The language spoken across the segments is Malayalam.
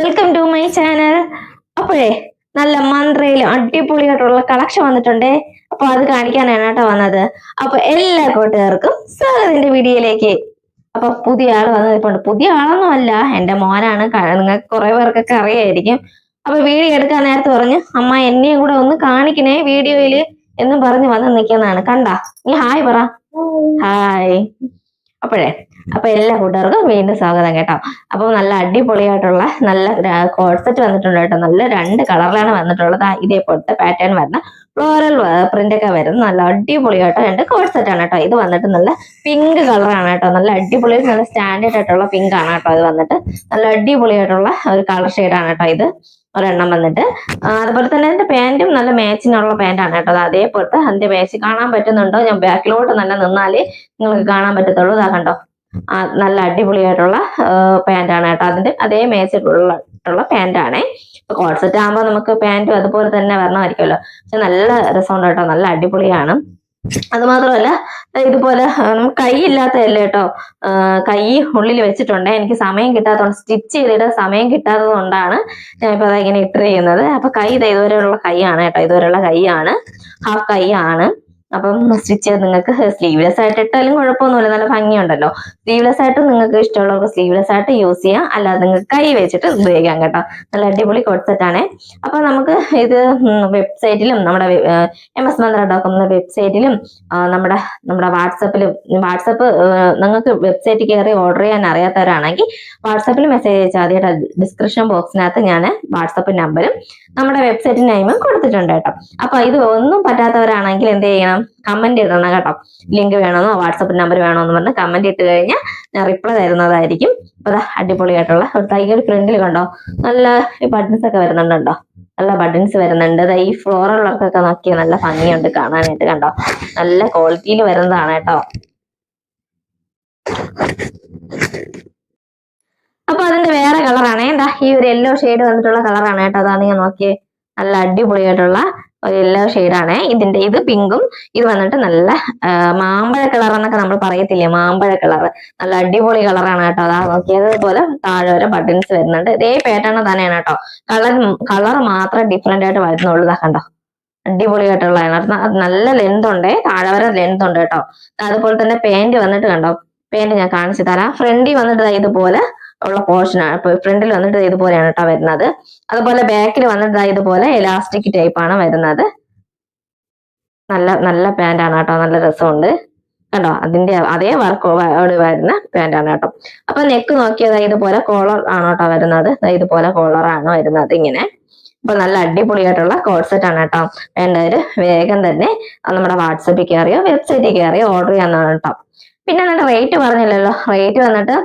Welcome to my channel. അപ്പോഴേ നല്ല മന്ത്രയിലും അടിപൊളിയായിട്ടുള്ള കളക്ഷൻ വന്നിട്ടുണ്ടേ. അപ്പൊ അത് കാണിക്കാനാണ് കേട്ടോ വന്നത്. അപ്പൊ എല്ലാ കൂട്ടുകാർക്കും സ്വാഗതം എന്റെ വീഡിയോയിലേക്ക്. അപ്പൊ പുതിയ ആള് വന്നതിപ്പോണ്ട്. പുതിയ ആളൊന്നും അല്ല, എന്റെ മോനാണ്. നിങ്ങൾക്ക് കുറെ പേർക്കൊക്കെ അറിയായിരിക്കും. അപ്പൊ വീഡിയോ എടുക്കാൻ നേരത്ത് പറഞ്ഞു, അമ്മ എന്നെയും കൂടെ ഒന്ന് കാണിക്കണേ വീഡിയോയില് എന്നും പറഞ്ഞ് വന്ന് നിൽക്കുന്നതാണ്. കണ്ടാ, നീ ഹായ് പറ. ഹായ്. അപ്പൊ എല്ലാ കൂട്ടുകാർക്കും വീണ്ടും സ്വാഗതം കേട്ടോ. അപ്പൊ നല്ല അടിപൊളിയായിട്ടുള്ള നല്ല കോഡ് സെറ്റ് വന്നിട്ടുണ്ട് കേട്ടോ. നല്ല 2 കളറിലാണ് വന്നിട്ടുള്ളത്. ഇതേപോലത്തെ പാറ്റേൺ വരുന്ന ഫ്ലോറൽ പ്രിന്റ് ഒക്കെ വരുന്ന നല്ല അടിപൊളിയായിട്ട് 2 കോഡ് സെറ്റ് ആണ് കേട്ടോ. ഇത് വന്നിട്ട് നല്ല പിങ്ക് കളറാണ് കേട്ടോ. നല്ല അടിപൊളി, നല്ല സ്റ്റാൻഡേർഡ് ആയിട്ടുള്ള പിങ്ക് ആണ് കേട്ടോ. ഇത് വന്നിട്ട് നല്ല അടിപൊളിയായിട്ടുള്ള ഒരു കളർ ഷെയ്ഡാണ് കേട്ടോ. ഇത് ഒരെണ്ണം വന്നിട്ട് അതുപോലെ തന്നെ അതിന്റെ പാന്റും നല്ല മാച്ചിനുള്ള പാന്റാണ് കേട്ടോ. അതേപോലത്തെ അതിന്റെ മാച്ച് കാണാൻ പറ്റുന്നുണ്ടോ? ഞാൻ ബാക്കിലോട്ട് നല്ല നിന്നാലേ നിങ്ങൾക്ക് കാണാൻ പറ്റത്തുള്ളൂ. ഇതാ കണ്ടോ, നല്ല അടിപൊളിയായിട്ടുള്ള പാന്റാണ് കേട്ടോ. അതിന്റെ അതേ മാച്ചിട്ടുള്ള പാന്റാണേ. ഇപ്പൊ കോഡ് സെറ്റ് ആകുമ്പോൾ നമുക്ക് പാന്റും അതുപോലെ തന്നെ വരണമായിരിക്കുമല്ലോ. പക്ഷെ നല്ല രസമുണ്ട് കേട്ടോ, നല്ല അടിപൊളിയാണ്. അത് മാത്രമല്ല ഇതുപോലെ കൈ ഇല്ലാത്തതല്ലേ കേട്ടോ, കൈ ഉള്ളിൽ വെച്ചിട്ടുണ്ട്. എനിക്ക് സമയം കിട്ടാത്തതുകൊണ്ട്, സ്റ്റിച്ച് ചെയ്തിട്ട് സമയം കിട്ടാത്തത് കൊണ്ടാണ് ഞാൻ ഇപ്പൊ ഇങ്ങനെ ഇട്ടിരിക്കുന്നത്. അപ്പൊ കൈ ഇതുവരെയുള്ള കൈയാണ് കേട്ടോ, ഇതുവരെയുള്ള കൈയാണ്, ഹാഫ് കൈ ആണ്. അപ്പം സ്റ്റിച്ച് ചെയ്ത് നിങ്ങൾക്ക് സ്ലീവ്ലെസ് ആയിട്ട് ഇട്ടാലും കുഴപ്പമൊന്നുമില്ല, നല്ല ഭംഗിയുണ്ടല്ലോ. സ്ലീവ്ലെസ് ആയിട്ട് നിങ്ങൾക്ക് ഇഷ്ടമുള്ളവർക്ക് സ്ലീവ്ലെസ് ആയിട്ട് യൂസ് ചെയ്യാം, അല്ലാതെ നിങ്ങൾക്ക് കൈ വെച്ചിട്ട് ഉപയോഗിക്കാം കേട്ടോ. നല്ല അടിപൊളി കോഡ് സെറ്റ് ആണേ. അപ്പൊ നമുക്ക് ഇത് വെബ്സൈറ്റിലും നമ്മുടെ ms.com എന്ന വെബ്സൈറ്റിലും നമ്മുടെ വാട്സപ്പ് നിങ്ങൾക്ക് വെബ്സൈറ്റിൽ കയറി ഓർഡർ ചെയ്യാൻ അറിയാത്തവരാണെങ്കിൽ വാട്സപ്പിൽ മെസ്സേജ് അയച്ചാൽ ആദ്യമായിട്ട് ഡിസ്ക്രിപ്ഷൻ ബോക്സിനകത്ത് ഞാൻ വാട്സപ്പ് നമ്പറും നമ്മുടെ വെബ്സൈറ്റ് നെയിമും കൊടുത്തിട്ടുണ്ട് കേട്ടോ. അപ്പൊ ഇത് ഒന്നും പറ്റാത്തവരാണെങ്കിൽ എന്ത് ചെയ്യണം, കമന്റ് ഇടണം കേട്ടോ. ലിങ്ക് വേണമെന്നോ വാട്സപ്പ് നമ്പർ വേണമെന്ന് പറഞ്ഞ് കമന്റ് ഇട്ട് കഴിഞ്ഞാൽ ഞാൻ റിപ്ലൈ തരുന്നതായിരിക്കും. അപ്പൊ അടിപൊളിയായിട്ടുള്ള ഒരു തയ്യൽ ഫ്രണ്ടിൽ കണ്ടോ, നല്ല ബട്ടൺസ് ഒക്കെ വരുന്നുണ്ടോ, നല്ല ബട്ടൺസ് വരുന്നുണ്ട്. ഈ ഫ്ലോറലൊക്കെ നോക്കിയാൽ നല്ല ഭംഗിയുണ്ട് കാണാനായിട്ട്. കണ്ടോ, നല്ല ക്വാളിറ്റിയിൽ വരുന്നതാണ് കേട്ടോ. അപ്പൊ അതിന്റെ വേറെ കളറാണ്, എന്താ ഈ ഒരു യെല്ലോ ഷെയ്ഡ് വന്നിട്ടുള്ള കളറാണ് കേട്ടോ. അതാണ് ഞാൻ നോക്കിയേ, നല്ല അടിപൊളിയായിട്ടുള്ള ഒരു യെല്ലോ ഷെയ്ഡാണ് ഇതിന്റെ. ഇത് പിങ്കും, ഇത് വന്നിട്ട് നല്ല മാമ്പഴ കളർ എന്നൊക്കെ നമ്മൾ പറയത്തില്ലേ, മാമ്പഴ കളർ. നല്ല അടിപൊളി കളറാണ് കേട്ടോ. അതാ നോക്കിയതുപോലെ താഴെ വരെ ബട്ടൺസ് വരുന്നുണ്ട്. ഇതേ പാറ്റേൺ തന്നെയാണ് കേട്ടോ. കളർ മാത്രം ഡിഫറെന്റ് ആയിട്ട് വരുന്നുള്ളൂ. ഇതാ കണ്ടോ, അടിപൊളിയായിട്ടുള്ള നല്ല ലെന്ത് ഉണ്ട്, താഴെ വരെ ലെന്ത് ഉണ്ട് കേട്ടോ. അതുപോലെ തന്നെ പാന്റ് വന്നിട്ട് കണ്ടോ, പാന്റ് ഞാൻ കാണിച്ചു തരാം. ഫ്രണ്ടിൽ വന്നിട്ട് ഇതുപോലെ ഉള്ള പോർഷനാണ്. ഫ്രണ്ടിൽ വന്നിട്ട് ഇതുപോലെയാണ് കേട്ടോ വരുന്നത്. അതുപോലെ ബാക്കിൽ വന്നിട്ട് ഇതുപോലെ എലാസ്റ്റിക് ടൈപ്പ് ആണ് വരുന്നത്. നല്ല നല്ല പാന്റാണ് കേട്ടോ, നല്ല രസമുണ്ട് കണ്ടോ. അതിന്റെ അതേ വർക്ക് വരുന്ന പാന്റാണ് കേട്ടോ. അപ്പൊ നെക്ക് നോക്കിയത് ഇതുപോലെ കോളർ ആണ് കേട്ടോ വരുന്നത്. ഇതുപോലെ കോളറാണ് വരുന്നത് ഇങ്ങനെ. അപ്പൊ നല്ല അടിപൊളിയായിട്ടുള്ള കോഡ് സെറ്റ് ആണ് കേട്ടോ. വേണ്ടവര് വേഗം തന്നെ നമ്മുടെ വാട്സപ്പിൽ കയറിയോ വെബ്സൈറ്റിൽ കയറിയോ ഓർഡർ ചെയ്യാന്നാണ് കേട്ടോ. പിന്നെ നമ്മുടെ റേറ്റ് പറഞ്ഞില്ലല്ലോ, റേറ്റ് വന്നിട്ട്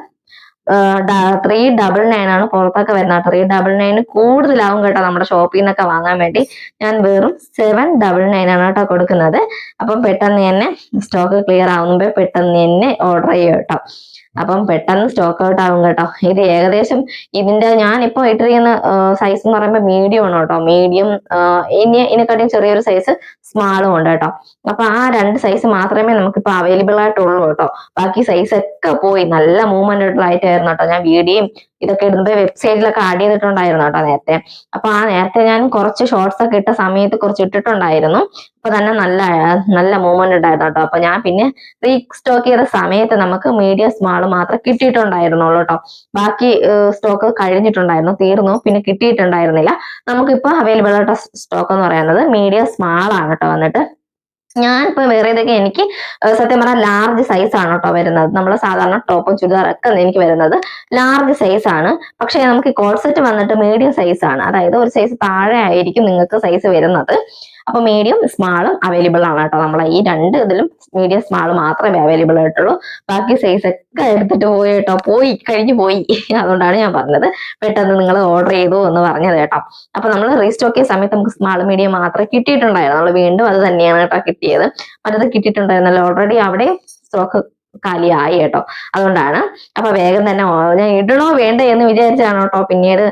399 ആണ് പുറത്തൊക്കെ വരുന്നത്. 399 കൂടുതലാവും കേട്ടോ നമ്മുടെ ഷോപ്പിൽ നിന്നൊക്കെ വാങ്ങാൻ വേണ്ടി. ഞാൻ വെറും 799 ആണ് കേട്ടോ കൊടുക്കുന്നത്. അപ്പം പെട്ടെന്ന് തന്നെ സ്റ്റോക്ക് ക്ലിയർ ആവുമ്പോ പെട്ടെന്ന് തന്നെ ഓർഡർ ചെയ്യും കേട്ടോ. അപ്പം പെട്ടെന്ന് സ്റ്റോക്ക് ഔട്ട് ആവും കേട്ടോ. ഇത് ഏകദേശം ഇതിന്റെ ഞാനിപ്പോ ഇട്ടിരിക്കുന്ന സൈസ് എന്ന് പറയുമ്പോൾ മീഡിയം ആണ് കേട്ടോ. മീഡിയം, ഇതിനെക്കാട്ടിയും ചെറിയൊരു സൈസ് സ്മാളും ഉണ്ട് കേട്ടോ. അപ്പൊ ആ 2 സൈസ് മാത്രമേ നമുക്കിപ്പോ അവൈലബിൾ ആയിട്ടുള്ളൂ കേട്ടോ. ബാക്കി സൈസ് ഒക്കെ പോയി. നല്ല മൂവ്മെന്റ് ആയിട്ടായിരുന്നു കേട്ടോ. ഞാൻ വീഡിയോയും ഇതൊക്കെ ഇടുമ്പോ വെബ്സൈറ്റിലൊക്കെ ആഡ് ചെയ്തിട്ടുണ്ടായിരുന്നു കേട്ടോ നേരത്തെ. അപ്പൊ ആ നേരത്തെ ഞാൻ കുറച്ച് ഷോർട്സ് ഒക്കെ ഇട്ട സമയത്ത് കുറച്ച് ഇട്ടിട്ടുണ്ടായിരുന്നു. അപ്പൊ തന്നെ നല്ല നല്ല മൂവ്മെന്റ് ഉണ്ടായിരുന്നു കേട്ടോ. അപ്പൊ ഞാൻ പിന്നെ റീസ്റ്റോക്ക് ചെയ്ത സമയത്ത് നമുക്ക് മീഡിയം സ്മാൾ മാത്രം കിട്ടിയിട്ടുണ്ടായിരുന്നുള്ളൂ കേട്ടോ. ബാക്കി സ്റ്റോക്ക് കഴിഞ്ഞിട്ടുണ്ടായിരുന്നു, തീർന്നു, പിന്നെ കിട്ടിയിട്ടുണ്ടായിരുന്നില്ല. നമുക്കിപ്പോ അവൈലബിൾ ആയിട്ട് സ്റ്റോക്ക് എന്ന് പറയുന്നത് മീഡിയം സ്മാൾ ആണ് കേട്ടോ. വന്നിട്ട് ഞാനിപ്പോ വേറെ ഇതൊക്കെ എനിക്ക് സത്യം പറഞ്ഞാൽ ലാർജ് സൈസ് ആണ് കേട്ടോ വരുന്നത്. നമ്മൾ സാധാരണ ടോപ്പും ചുരിദാറൊക്കെ എനിക്ക് വരുന്നത് ലാർജ് സൈസ് ആണ്. പക്ഷെ നമുക്ക് കോഡ് സെറ്റ് വന്നിട്ട് മീഡിയം സൈസ് ആണ്. അതായത് ഒരു സൈസ് താഴെ ആയിരിക്കും നിങ്ങൾക്ക് സൈസ് വരുന്നത്. അപ്പൊ മീഡിയം സ്മാളും അവൈലബിൾ ആണ് കേട്ടോ. നമ്മളെ ഈ 2 ഇതിലും മീഡിയം സ്മാൾ മാത്രമേ അവൈലബിൾ ആയിട്ടുള്ളൂ. ബാക്കി സൈസ് ഒക്കെ എടുത്തിട്ട് പോയി കേട്ടോ, കഴിഞ്ഞു പോയി. അതുകൊണ്ടാണ് ഞാൻ പറഞ്ഞത് പെട്ടെന്ന് നിങ്ങൾ ഓർഡർ ചെയ്തു എന്ന് പറഞ്ഞത് കേട്ടോ. അപ്പൊ നമ്മൾ റീസ്റ്റോക്ക് ചെയ്ത സമയത്ത് നമുക്ക് സ്മാൾ മീഡിയം മാത്രമേ കിട്ടിയിട്ടുണ്ടായിരുന്നു. നമ്മൾ വീണ്ടും അത് തന്നെയാണ് കേട്ടോ കിട്ടിയത്. മറ്റത് കിട്ടിയിട്ടുണ്ടായിരുന്നല്ലോ ഓൾറെഡി അവിടെ സ്റ്റോക്ക് കാലിയായി കേട്ടോ. അതുകൊണ്ടാണ്. അപ്പൊ വേഗം തന്നെ ഞാൻ ഇടണോ വേണ്ടേ എന്ന് വിചാരിച്ചാണ് കേട്ടോ പിന്നീട്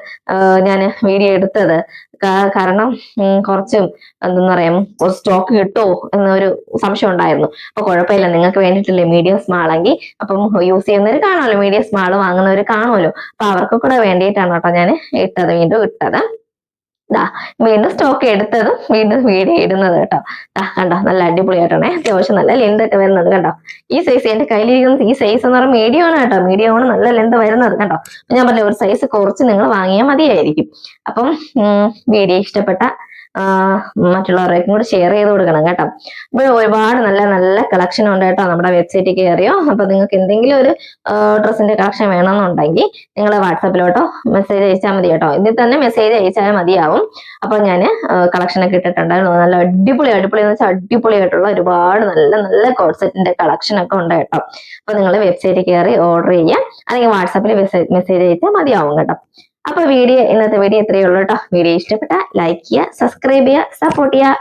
ഞാൻ വീഡിയോ എടുത്തത്. കാരണം കുറച്ച് എന്താ പറയാ കുറച്ച് സ്റ്റോക്ക് കിട്ടുമോ എന്നൊരു സംശയം ഉണ്ടായിരുന്നു. അപ്പൊ കുഴപ്പമില്ല, നിങ്ങൾക്ക് വേണ്ടിയിട്ടില്ലേ മീഡിയം സ്മാൾ എങ്കിൽ അപ്പം യൂസ് ചെയ്യുന്നവർ കാണുമല്ലോ, മീഡിയം സ്മാൾ വാങ്ങുന്നവർ കാണുമല്ലോ. അപ്പൊ അവർക്ക് കൂടെ വേണ്ടിയിട്ടാണ് കേട്ടോ ഞാൻ വീണ്ടും ഇട്ടത്. വീണ്ടും സ്റ്റോക്ക് എടുത്തതും വീണ്ടും വീഡിയോ ഇടുന്നത് കേട്ടോ. കണ്ടോ നല്ല അടിപൊളിയായിട്ടാണേ, അത്യാവശ്യം നല്ല ലെന്ത് ഒക്കെ വരുന്നത് കണ്ടോ. ഈ സൈസ് എന്റെ കയ്യിലിരിക്കുന്നത് ഈ സൈസ് എന്ന് പറയുമ്പോൾ മീഡിയം ആണ് കേട്ടോ. മീഡിയം ആണ് നല്ല ലെന്ത് വരുന്നത് കണ്ടോ. ഞാൻ പറഞ്ഞ ഒരു സൈസ് കുറച്ച് നിങ്ങൾ വാങ്ങിയാൽ മതിയായിരിക്കും. അപ്പം വീഡിയോ ഇഷ്ടപ്പെട്ട മറ്റുള്ളവരേക്കും കൂടി ഷെയർ ചെയ്ത് കൊടുക്കണം കേട്ടോ. അപ്പൊ ഒരുപാട് നല്ല നല്ല കളക്ഷൻ ഉണ്ട് കേട്ടോ നമ്മുടെ വെബ്സൈറ്റിൽ കയറിയോ. അപ്പൊ നിങ്ങൾക്ക് എന്തെങ്കിലും ഒരു ഡ്രസ്സിന്റെ കളക്ഷൻ വേണമെന്നുണ്ടെങ്കിൽ നിങ്ങൾ വാട്സാപ്പിലോട്ടോ മെസ്സേജ് അയച്ചാൽ മതി കേട്ടോ. ഇതിൽ തന്നെ മെസ്സേജ് അയച്ചാൽ മതിയാവും. അപ്പൊ ഞാൻ കളക്ഷൻ ഒക്കെ ഇട്ടിട്ടുണ്ടായിരുന്നു. നല്ല അടിപൊളി എന്ന് വെച്ചാൽ അടിപൊളിയായിട്ടുള്ള ഒരുപാട് നല്ല നല്ല കോഡ് സെറ്റിന്റെ കളക്ഷൻ ഒക്കെ ഉണ്ട് കേട്ടോ. അപ്പൊ നിങ്ങൾ വെബ്സൈറ്റിൽ കയറി ഓർഡർ ചെയ്യാം, അല്ലെങ്കിൽ വാട്സാപ്പിൽ മെസ്സേജ് അയച്ചാൽ മതിയാവും കേട്ടോ. അപ്പൊ ഇന്നത്തെ വീഡിയോ ഇത്രയേ ഉള്ളൂ കേട്ടോ. വീഡിയോ ഇഷ്ടപ്പെട്ട ലൈക്ക് ചെയ്യുക, സബ്സ്ക്രൈബ് ചെയ്യുക, സപ്പോർട്ട് ചെയ്യുക.